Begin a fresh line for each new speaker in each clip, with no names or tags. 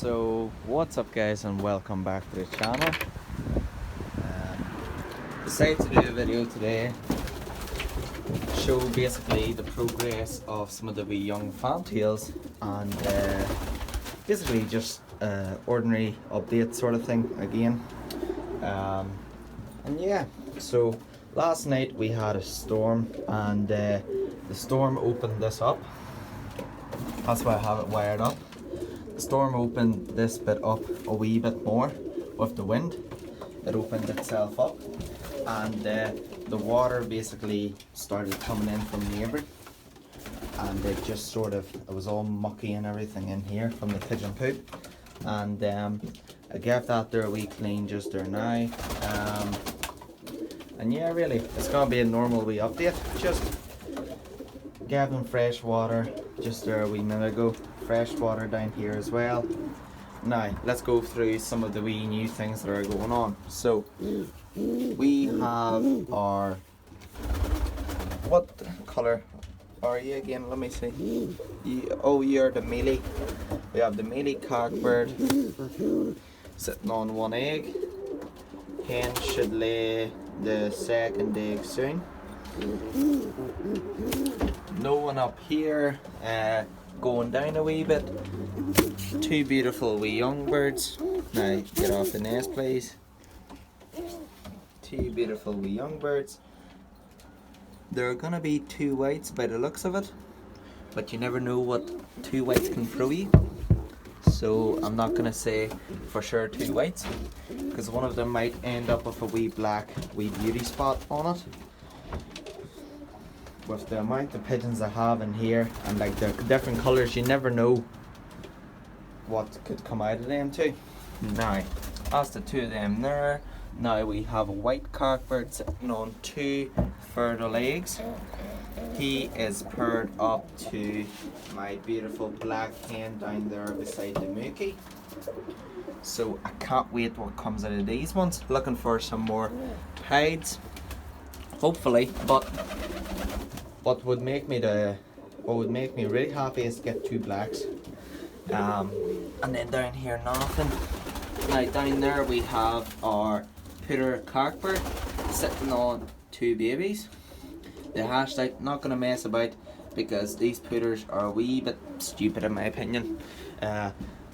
So what's up guys, and welcome back to the channel. Decided to do a video today, show basically the progress of some of the wee young fantails, and basically just ordinary update sort of thing again. And yeah, so last night we had a storm, and the storm opened this up. That's why I have it wired up. The storm opened this bit up a wee bit more with the wind. It opened itself up, and the water basically started coming in from neighbour, and it just sort of, it was all mucky and everything in here from the pigeon poop, and I gave that there a wee clean just there now, and yeah, really it's gonna be a normal wee update. Just gave them fresh water just there a wee minute ago. Fresh water down here as well. Now let's go through some of the wee new things that are going on. So we have our, what colour are you again? Let me see. You're the mealy. We have the mealy cockbird sitting on one egg. Hen should lay the second egg soon. No one up here. Going down a wee bit. Two beautiful wee young birds. Now get off the nest please. Two beautiful wee young birds. There are gonna be two whites by the looks of it, but you never know what two whites can throw you. So I'm not gonna say for sure two whites, because one of them might end up with a wee black wee beauty spot on it. With the amount of pigeons I have in here and like the different colours, you never know what could come out of them too. Now, as the two of them there, now we have a white cockbird sitting on two fertile eggs. He is paired up to my beautiful black hen down there beside the mookie. So I can't wait what comes out of these ones. Looking for some more hides, hopefully, but what would make me really happy is to get two blacks. And then down here nothing. Now down there we have our Peter cockbird sitting on two babies. The hashtag, not gonna mess about because these pooters are a wee bit stupid in my opinion. I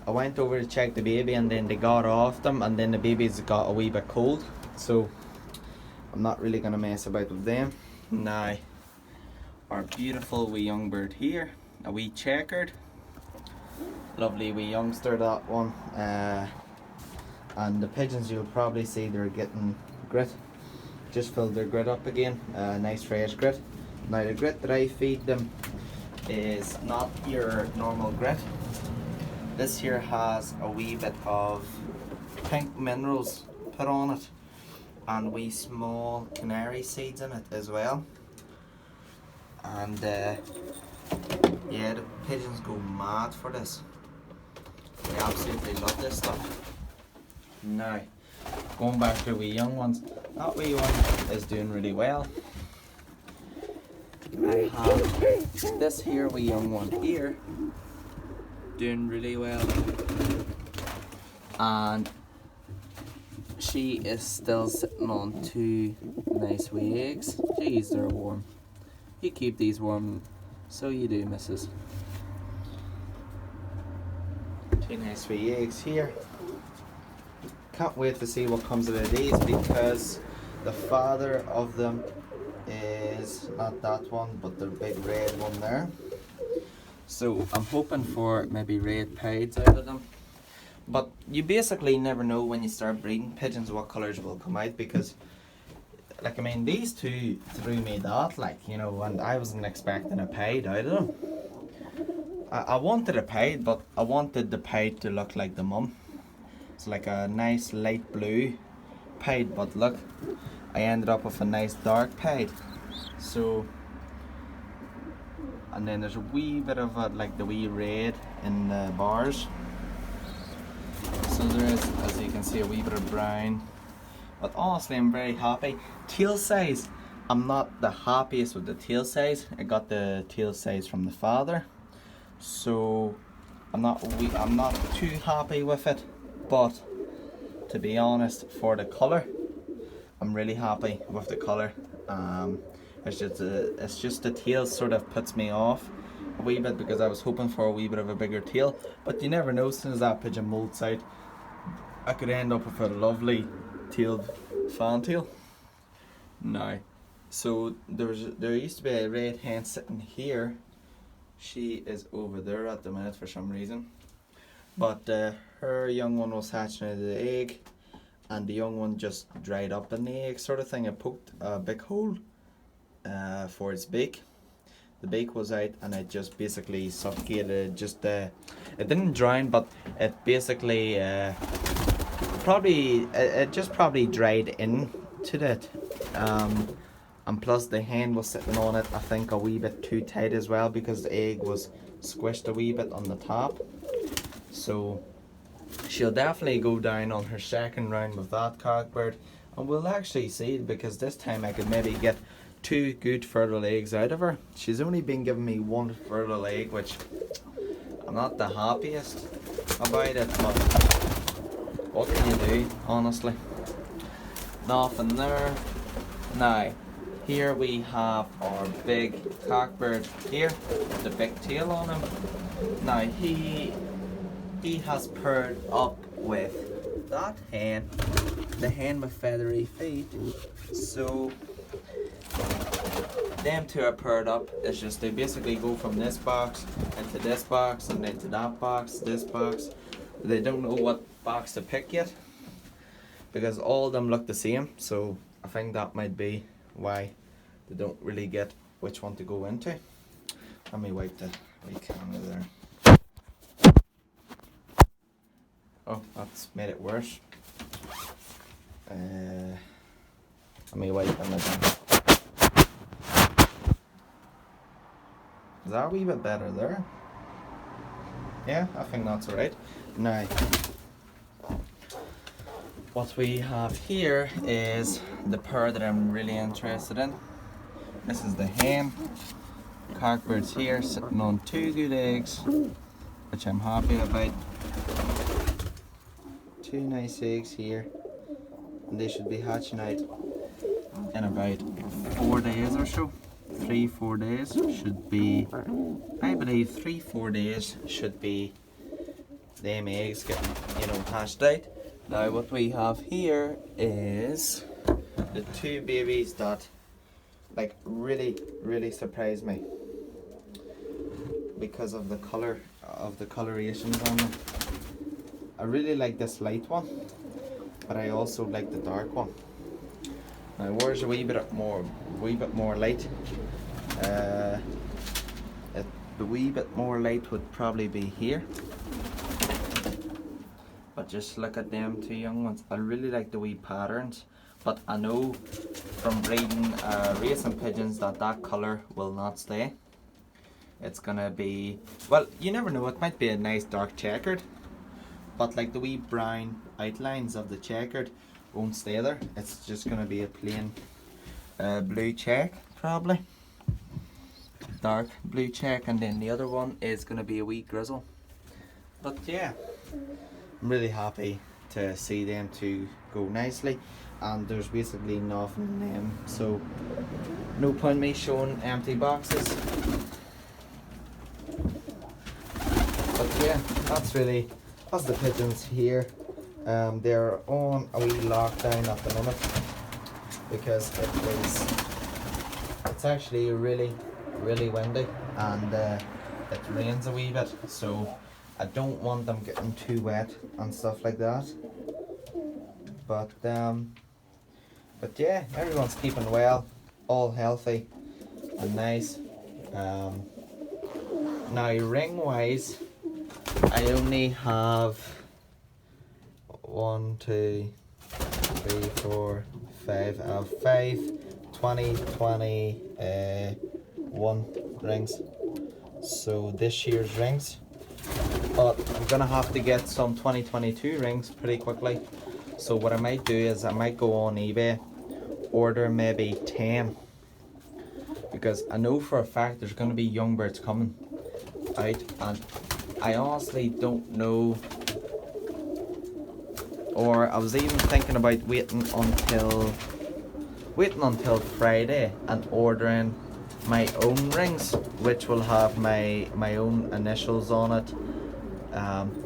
went over to check the baby and then they got off them, and then the babies got a wee bit cold, so I'm not really gonna mess about with them. Now our beautiful wee young bird here, a wee checkered, lovely wee youngster that one, and the pigeons you'll probably see they're getting grit, just filled their grit up again, nice fresh grit. Now the grit that I feed them is not your normal grit. This here has a wee bit of pink minerals put on it and wee small canary seeds in it as well. And yeah, the pigeons go mad for this. They absolutely love this stuff. Now, going back to the wee young ones, that wee one is doing really well. I have this here wee young one here doing really well, and she is still sitting on two nice wee eggs. Jeez, they're warm. You keep these warm, so you do, missus. Two nice wee eggs here. Can't wait to see what comes out of these, because the father of them is not that one, but the big red one there. So I'm hoping for maybe red pieds out of them. But you basically never know when you start breeding pigeons what colours will come out, because like, I mean, these two threw me that, like, you know, and I wasn't expecting a pied out of them. I wanted a pied, but I wanted the pied to look like the mum. It's like a nice light blue pied, but look, I ended up with a nice dark pied. So, and then there's a wee bit of a, like the wee red in the bars. So there is, as you can see, a wee bit of brown. But honestly, I'm very happy. Tail size, I'm not the happiest with the tail size. I got the tail size from the father. So I'm not too happy with it, but to be honest, for the colour, I'm really happy with the colour. It's just the tail sort of puts me off a wee bit because I was hoping for a wee bit of a bigger tail, but you never know. As soon as that pigeon molts out, I could end up with a lovely tailed fantail. Now, so there used to be a red hen sitting here. She is over there at the minute for some reason, but her young one was hatching out of the egg, and the young one just dried up in the egg sort of thing. It poked a big hole for its beak. The beak was out, and it just basically suffocated. It didn't drown, but it basically it just probably dried into it. And plus the hen was sitting on it, I think, a wee bit too tight as well, because the egg was squished a wee bit on the top. So she'll definitely go down on her second round with that cockbird, and we'll actually see, because this time I could maybe get 2 good fertile eggs out of her. She's only been giving me 1 fertile egg, which I'm not the happiest about it, but what can you do, honestly? Nothing there. Now, here we have our big cockbird here, with the big tail on him. Now he has paired up with that hen, the hen with feathery feet. So them two are paired up. It's just they basically go from this box into this box and into that box, this box. They don't know what box to pick yet, because all of them look the same. So I think that might be why they don't really get which one to go into. Let me wipe the camera there. Oh, that's made it worse. Let me wipe them again. Is that a wee bit better there? Yeah, I think that's alright. Now, what we have here is the pair that I'm really interested in. This is the hen. Cockbird's here, sitting on 2 good eggs, which I'm happy about. 2 nice eggs here, and they should be hatching out in about 4 days or so. 3-4 days should be, I believe 3-4 days should be them eggs getting, hatched out. Now what we have here is the 2 babies that really surprised me because of the color of the colorations on them. I really like this light one, but I also like the dark one. Now where's a wee bit more light? The wee bit more light would probably be here. But just look at them 2 young ones. I really like the wee patterns, but I know from breeding racing pigeons that colour will not stay. It's gonna be, well, you never know, it might be a nice dark checkered, but like the wee brown outlines of the checkered won't stay there. It's just gonna be a plain blue check, probably. Dark blue check, and then the other one is gonna be a wee grizzle. But yeah, I'm really happy to see them 2 go nicely, and there's basically nothing in them, so no point me showing empty boxes. But yeah, that's the pigeons here. They're on a wee lockdown at the moment because it's actually really windy, and it rains a wee bit, so I don't want them getting too wet and stuff like that. But yeah, everyone's keeping well, all healthy and nice. Now ring wise, I only have 1, 2, 3, 4, 5. I have 5 2021 rings. So this year's rings. But I'm gonna have to get some 2022 rings pretty quickly. So what I might do is I might go on eBay, order maybe 10, because I know for a fact there's gonna be young birds coming out, and I honestly don't know. Or I was even thinking about waiting until Friday and ordering my own rings, which will have my own initials on it.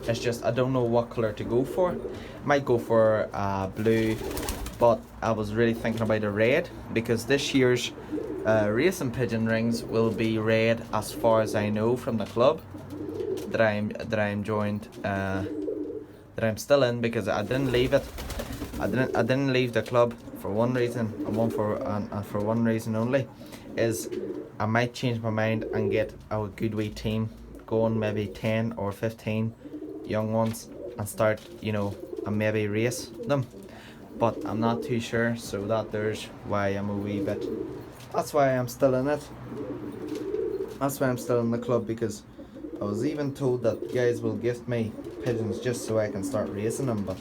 It's just I don't know what colour to go for. Might go for blue, but I was really thinking about a red, because this year's racing pigeon rings will be red, as far as I know, from the club that I'm joined, that I'm still in, because I didn't leave it. I didn't leave the club for one reason, and for one reason only, is I might change my mind and get a good wee team going, maybe 10 or 15 young ones, and start, and maybe race them. But I'm not too sure, so there's why I'm a wee bit. That's why I'm still in it. That's why I'm still in the club, because I was even told that guys will gift me pigeons just so I can start racing them. But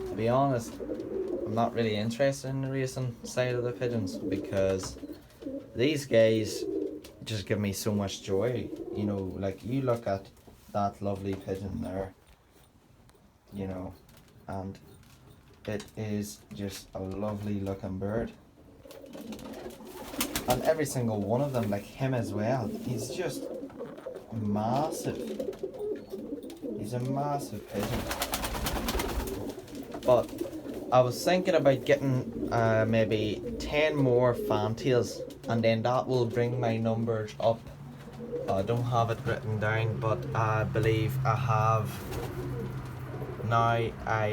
to be honest, I'm not really interested in the racing side of the pigeons, because these guys just give me so much joy. Like, you look at that lovely pigeon there, and it is just a lovely looking bird. And every single one of them, like him as well, he's just massive. He's a massive pigeon. But I was thinking about getting maybe 10 more fantails, and then that will bring my numbers up. I don't have it written down, but I believe I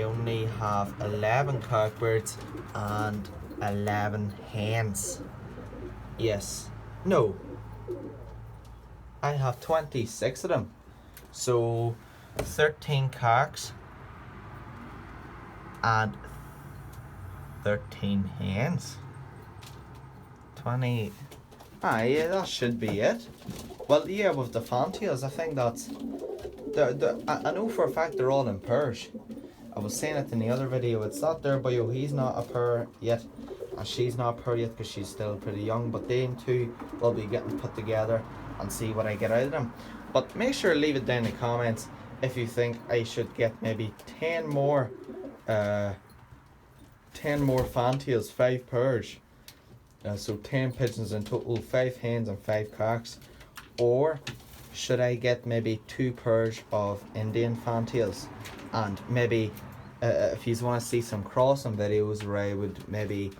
only have 11 cockbirds and 11 hens. Yes. No. I have 26 of them. So 13 cocks and 13 hens. 20. Yeah, that should be it. Well, yeah, with the fantails, I think that's... I know for a fact they're all in pairs. I was saying it in the other video, it's not there, but he's not a pair yet, and she's not a pair yet because she's still pretty young, but they two will be getting put together and see what I get out of them. But make sure to leave it down in the comments if you think I should get maybe 10 more fantails, 5 pairs. So 10 pigeons in total, 5 hens and 5 cocks. Or should I get maybe 2 pairs of Indian fantails? And maybe if you want to see some crossing videos where I would maybe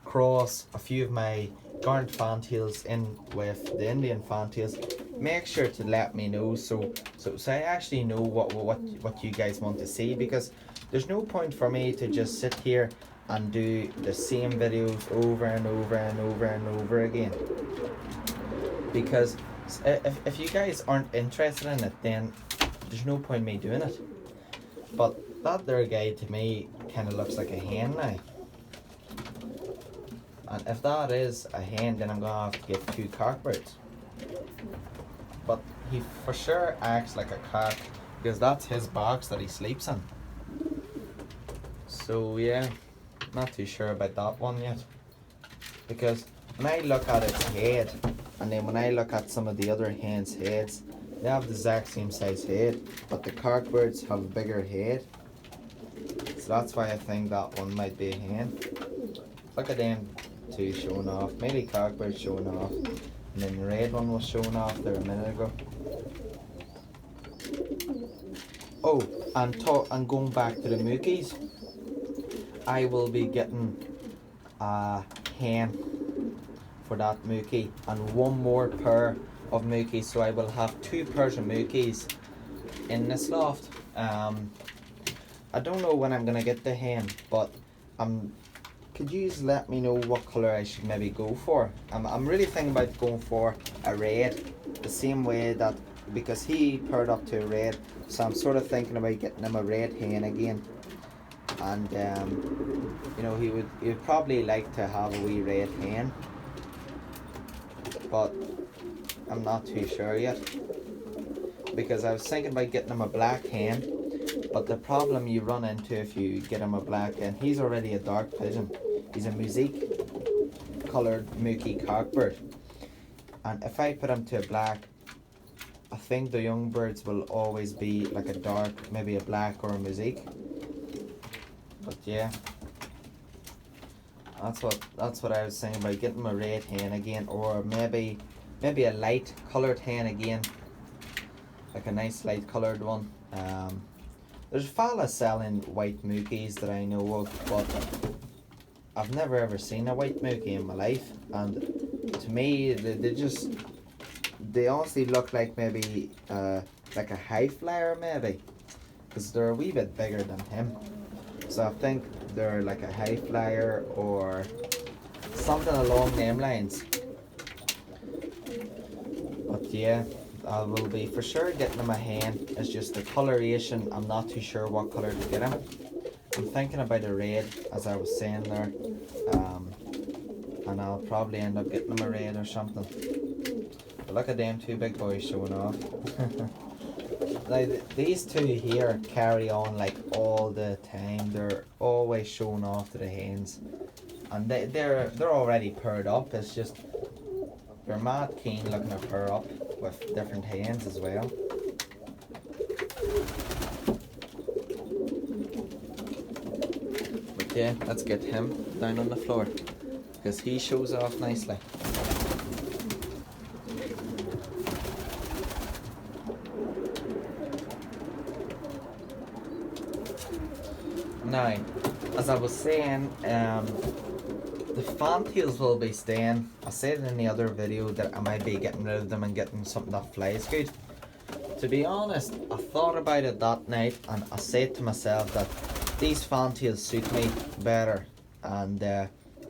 cross a few of my garnet fantails in with the Indian fantails, make sure to let me know so I actually know what you guys want to see, because there's no point for me to just sit here and do the same videos over and over and over and over again, because if you guys aren't interested in it, then there's no point me doing it. But that there guy to me kind of looks like a hen now, and if that is a hen, then I'm gonna have to get 2 cockbirds. But he for sure acts like a cock, because that's his box that he sleeps in. So yeah, not too sure about that one yet, because when I look at its head, and then when I look at some of the other hens' heads, they have the exact same size head, but the cockbirds have a bigger head. So that's why I think that one might be a hen. Look at them two showing off. Maybe cockbirds showing off, and then the red one was showing off there a minute ago. Oh, and going back to the mookies, I will be getting a hen for that mookie and 1 more pair of mookies, so I will have 2 pairs of mookies in this loft. I don't know when I'm gonna get the hen, but could you just let me know what colour I should maybe go for? I'm really thinking about going for a red, the same way that, because he paired up to a red, so I'm sort of thinking about getting him a red hen again. And he would probably like to have a wee red hen, but I'm not too sure yet, because I was thinking about getting him a black hen. But the problem you run into if you get him a black hen, he's already a dark pigeon. He's a musique coloured mookie cockbird, and if I put him to a black, I think the young birds will always be like a dark, maybe a black or a mosaic. But yeah, that's what I was saying about getting my red hen again, or maybe a light coloured hen again, like a nice light coloured one. There's a fella selling white mookies that I know of, but I've never ever seen a white mookie in my life, and to me they honestly look like maybe like a high flyer maybe, because they're a wee bit bigger than him. So I think they're like a high flyer or something along them lines. But yeah, I will be for sure getting him a hen. It's just the coloration, I'm not too sure what colour to get him. I'm thinking about a red, as I was saying there, and I'll probably end up getting him a red or something. But look at them two big boys showing off. Like, these two here carry on like all the time. They're always showing off to the hens, and they're already paired up. It's just they're mad keen looking to pair up with different hens as well. But yeah, let's get him down on the floor because he shows off nicely. Now, as I was saying, the fantails will be staying. I said in the other video that I might be getting rid of them and getting something that flies good. To be honest, I thought about it that night and I said to myself that these fantails suit me better, and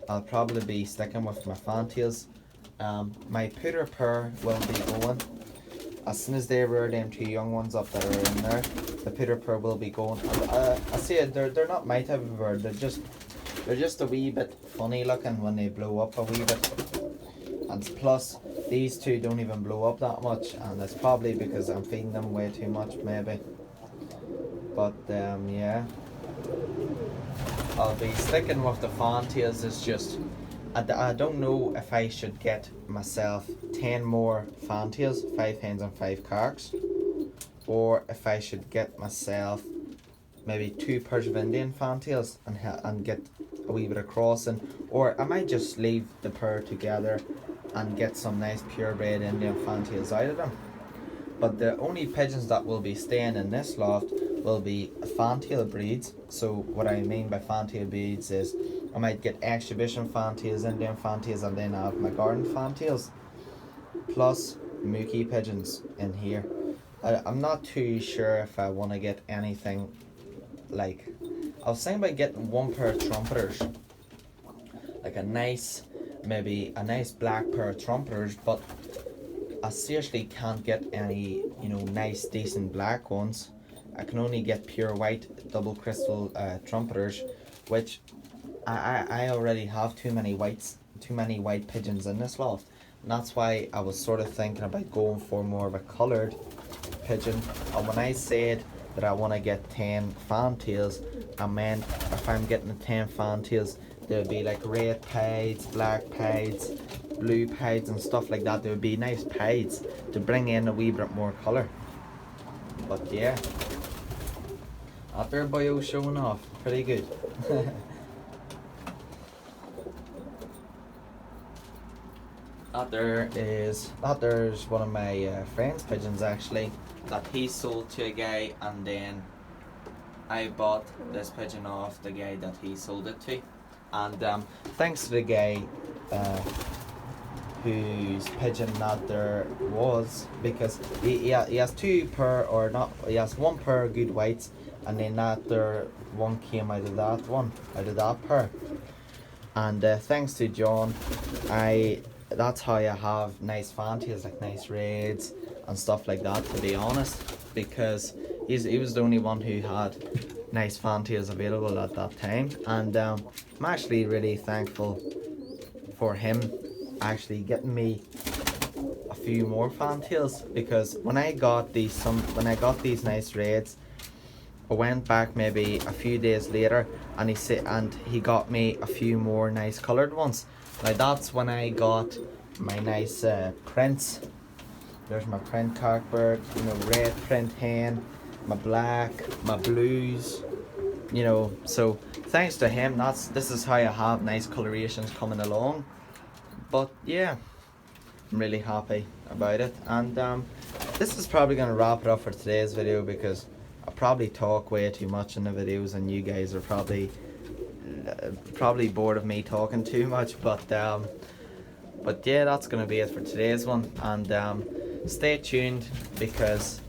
I'll probably be sticking with my fantails. My Peter pair will be going. As soon as they rear them two young ones up that are in there, the Peter pair will be going. And, I see it, they're not my type of bird, they're just a wee bit funny looking when they blow up a wee bit. And plus, these two don't even blow up that much, and it's probably because I'm feeding them way too much maybe. But yeah, I'll be sticking with the fantails. It's just I don't know if I should get myself 10 more fantails, 5 hens and 5 carks, or if I should get myself maybe 2 pairs of Indian fantails and get a wee bit of crossing, or I might just leave the pair together and get some nice purebred Indian fantails out of them. But the only pigeons that will be staying in this loft will be fantail breeds. So what I mean by fantail breeds is I might get exhibition fantails, Indian fantails, and then I have my garden fantails, plus mookie pigeons in here. I'm not too sure if I want to get anything like, I was saying about getting 1 pair of trumpeters, like maybe a nice black pair of trumpeters, but I seriously can't get any, nice decent black ones. I can only get pure white double crystal trumpeters, which I already have too many white pigeons in this loft, and that's why I was sort of thinking about going for more of a coloured pigeon. And when I said that I want to get 10 fantails, I meant if I'm getting the 10 fantails, there'll be like red pieds, black pieds, blue pieds and stuff like that. There would be nice pieds to bring in a wee bit more colour. But yeah, out there boyo showing off, pretty good. There's one of my friend's pigeons actually that he sold to a guy, and then I bought this pigeon off the guy that he sold it to, and thanks to the guy whose pigeon that there was, because he has 2 pair, or not, he has 1 pair of good whites, and then that there one came out of that pair, and thanks to John, that's how I have nice fantails, like nice reds and stuff like that, to be honest, because he was the only one who had nice fantails available at that time, and I'm actually really thankful for him actually getting me a few more fantails, because when I got these nice reds, I went back maybe a few days later and he got me a few more nice coloured ones. Now that's when I got my nice prints There's my print cockbird, you know, red print hen, my black, my blues, you know. So thanks to him, this is how I have nice colorations coming along. But yeah, I'm really happy about it. And this is probably going to wrap it up for today's video, because I probably talk way too much in the videos and you guys are probably bored of me talking too much. But yeah, that's going to be it for today's one. And stay tuned, because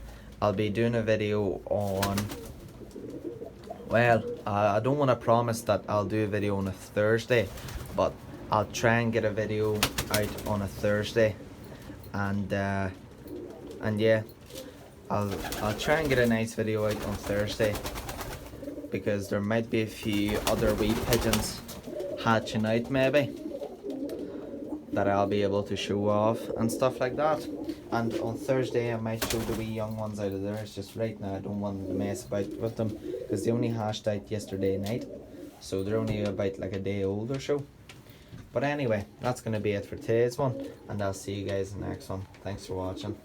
I'll be doing a video on, well, I don't want to promise that I'll do a video on a Thursday, but I'll try and get a video out on a Thursday. And yeah, I'll try and get a nice video out on Thursday, because there might be a few other wee pigeons hatching out maybe that I'll be able to show off and stuff like that. And on Thursday I might show the wee young ones out of there. It's just right now I don't want to mess about with them, because they only hatched out yesterday night, so they're only about like a day old or so. But anyway, that's going to be it for today's one, and I'll see you guys in the next one. Thanks for watching.